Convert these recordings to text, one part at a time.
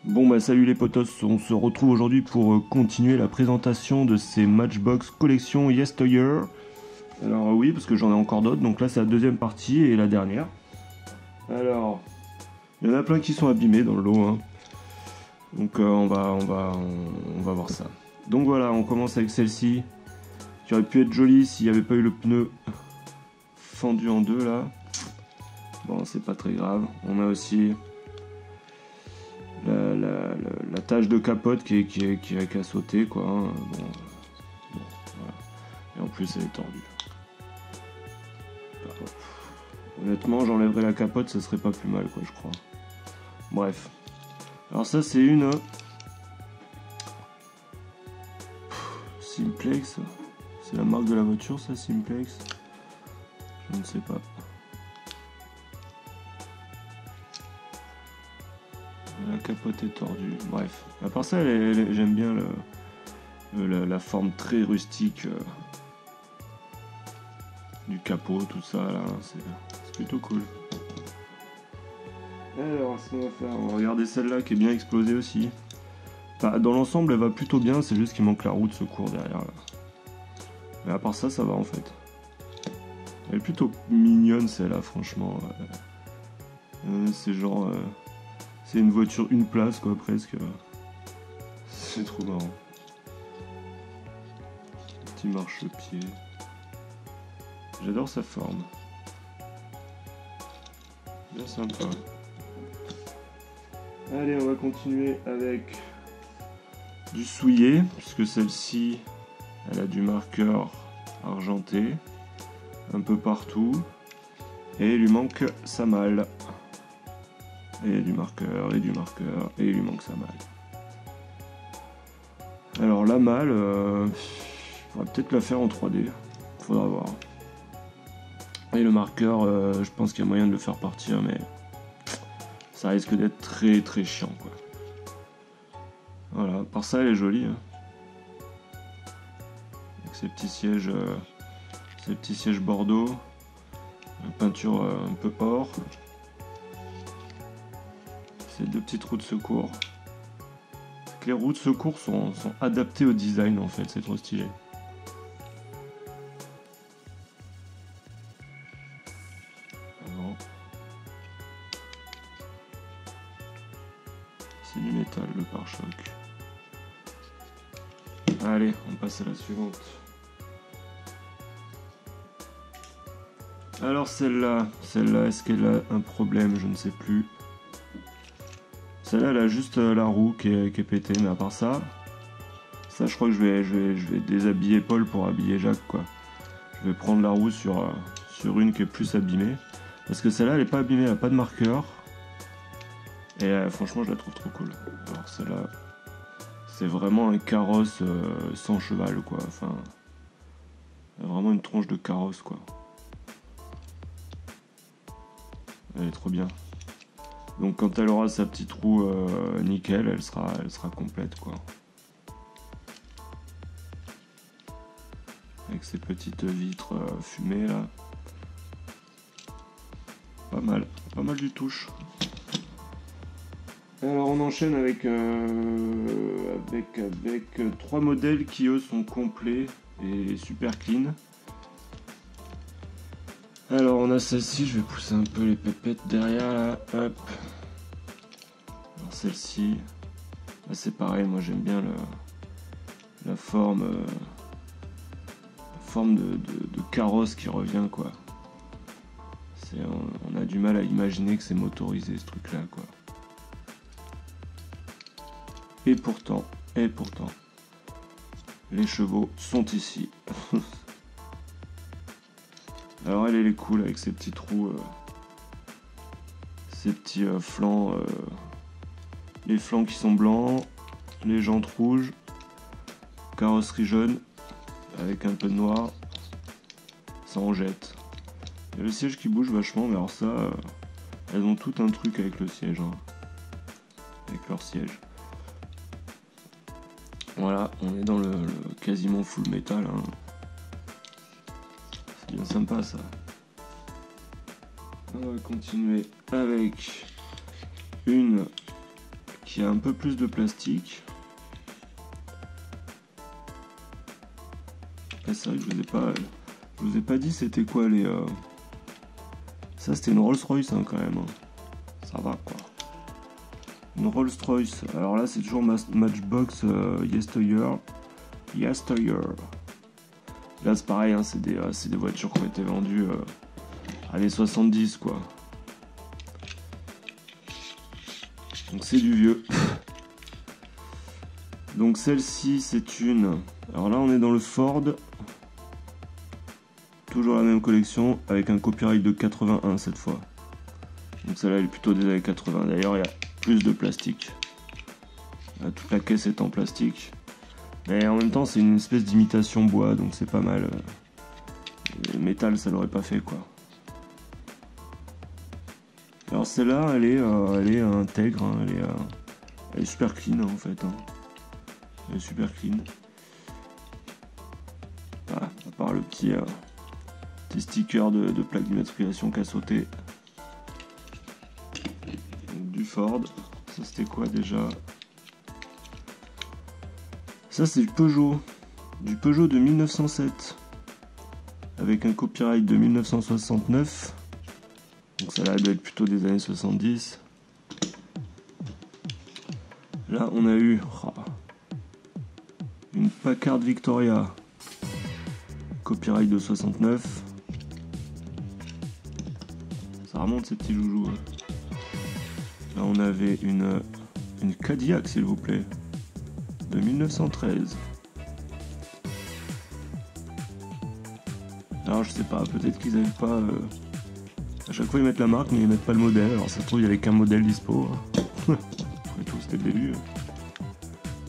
Bon bah salut les potos, on se retrouve aujourd'hui pour continuer la présentation de ces Matchbox collection Yesteryear. Alors oui, parce que j'en ai encore d'autres, donc là c'est la deuxième partie et la dernière. Alors, il y en a plein qui sont abîmés dans le lot, hein. Donc on va voir ça. Donc voilà, on commence avec celle-ci, qui aurait pu être jolie s'il n'y avait pas eu le pneu fendu en deux là. Bon, c'est pas très grave. On a aussi la tâche de capote qui a sauté quoi, hein. Bon, voilà. Et en plus elle est tordue. Honnêtement j'enlèverais la capote, ça serait pas plus mal quoi, je crois. Bref. Alors ça c'est une Simplex. C'est la marque de la voiture ça, Simplex? Je ne sais pas. La capote est tordue. Bref. À part ça, j'aime bien la forme très rustique du capot, tout ça là. C'est plutôt cool. Alors, ce qu'on va faire, on va regarder celle-là qui est bien explosée aussi. Enfin, dans l'ensemble, elle va plutôt bien, c'est juste qu'il manque la roue de secours derrière là. Mais à part ça, ça va en fait. Elle est plutôt mignonne celle-là, franchement. C'est genre... c'est une voiture une place quoi, presque. C'est trop marrant. Petit marchepied. J'adore sa forme. Bien sympa. Allez, on va continuer avec du souillé, puisque celle-ci, elle a du marqueur argenté un peu partout, et il lui manque sa malle. Et du marqueur, et du marqueur, et il lui manque sa malle. Alors la malle, faudra peut-être la faire en 3D, faudra voir. Et le marqueur, je pense qu'il y a moyen de le faire partir, mais ça risque d'être très très chiant quoi. Voilà, par ça elle est jolie, hein. Avec ces petits sièges bordeaux, une peinture un peu or. Ces deux petites roues de secours. Les roues de secours sont adaptées au design en fait, c'est trop stylé. Alors, c'est du métal le pare-choc. Allez, on passe à la suivante. Alors celle-là, est-ce qu'elle a un problème? Je ne sais plus. Celle-là, elle a juste la roue qui est pétée, mais à part ça, je crois que je vais déshabiller Paul pour habiller Jacques, quoi. Je vais prendre la roue sur une qui est plus abîmée. Parce que celle-là, elle est pas abîmée, elle a pas de marqueur. Et franchement, je la trouve trop cool. Alors celle-là, c'est vraiment un carrosse sans cheval, quoi. Enfin, vraiment une tronche de carrosse, quoi. Elle est trop bien. Donc quand elle aura sa petite roue nickel, elle sera complète quoi. Avec ses petites vitres fumées là. Pas mal du touche. Alors on enchaîne avec trois modèles qui eux sont complets et super clean. Alors on a celle-ci, je vais pousser un peu les pépettes derrière là, hop. Alors celle-ci, c'est pareil, moi j'aime bien la forme de carrosse qui revient quoi. On a du mal à imaginer que c'est motorisé ce truc là quoi. Et pourtant, les chevaux sont ici. Alors elle est cool avec ses petits trous, ces petits flancs, les flancs qui sont blancs, les jantes rouges, carrosserie jaune avec un peu de noir, ça en jette. Il y a le siège qui bouge vachement, mais alors ça, elles ont tout un truc avec le siège, hein, avec leur siège. Voilà, on est dans le quasiment full métal, hein. C'est bien sympa ça. On va continuer avec une qui a un peu plus de plastique. Et c'est vrai que je vous ai pas dit c'était quoi les... Ça c'était une Rolls-Royce hein, quand même. Ça va quoi. Une Rolls-Royce. Alors là c'est toujours Matchbox Yesteryear. Là c'est pareil, hein, c'est des voitures qui ont été vendues années 70 quoi. Donc c'est du vieux. Donc celle-ci c'est une... Alors là on est dans le Ford. Toujours la même collection avec un copyright de 81 cette fois. Donc celle-là elle est plutôt des années 80. D'ailleurs il y a plus de plastique. Là, toute la caisse est en plastique. Mais en même temps c'est une espèce d'imitation bois donc c'est pas mal. Le métal ça l'aurait pas fait quoi. Alors celle-là elle est intègre, hein, elle est super clean en fait. Hein. Elle est super clean. Ah, à part le petit sticker de plaque d'immatriculation qui a sauté. Donc, du Ford. Ça c'était quoi déjà? Ça c'est du Peugeot. Du Peugeot de 1907. Avec un copyright de 1969. Donc ça là doit être plutôt des années 70. Là on a eu une Packard Victoria. Copyright de 69. Ça remonte ces petits joujoux. Là on avait une Cadillac s'il vous plaît. De 1913. Alors je sais pas, peut-être qu'ils avaient pas... À chaque fois ils mettent la marque mais ils mettent pas le modèle. Alors ça se trouve il y avait qu'un modèle dispo. Après tout c'était le début.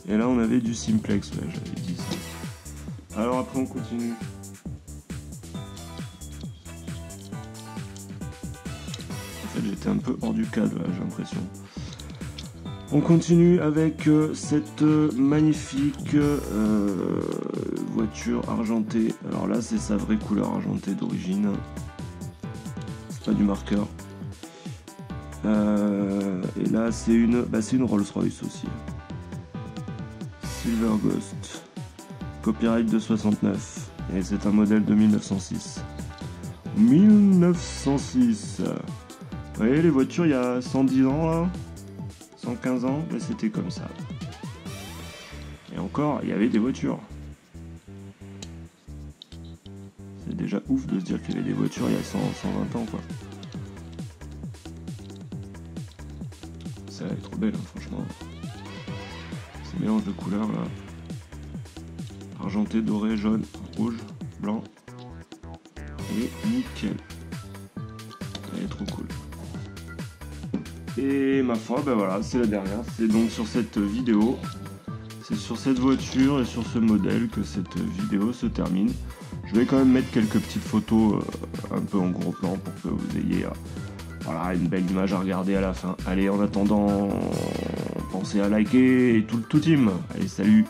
Et là on avait du Simplex, ouais j'avais dit ça. Alors après on continue. En fait j'étais un peu hors du cadre là, j'ai l'impression. On continue avec cette magnifique voiture argentée. Alors là c'est sa vraie couleur argentée d'origine. C'est pas du marqueur. Et là c'est une Rolls-Royce aussi. Silver Ghost. Copyright de 69. Et c'est un modèle de 1906. 1906. Vous voyez les voitures il y a 110 ans là, 115 ans, mais c'était comme ça. Et encore, il y avait des voitures. C'est déjà ouf de se dire qu'il y avait des voitures il y a 120 ans quoi. Ça est trop belle hein, franchement. Ce mélange de couleurs là. Argenté, doré, jaune, rouge, blanc. Et nickel. Elle est trop cool. Et ma foi, ben voilà, c'est la dernière. C'est donc sur cette vidéo. C'est sur cette voiture et sur ce modèle que cette vidéo se termine. Je vais quand même mettre quelques petites photos un peu en gros plan pour que vous ayez voilà, une belle image à regarder à la fin. Allez, en attendant, pensez à liker et tout le tout team. Allez, salut!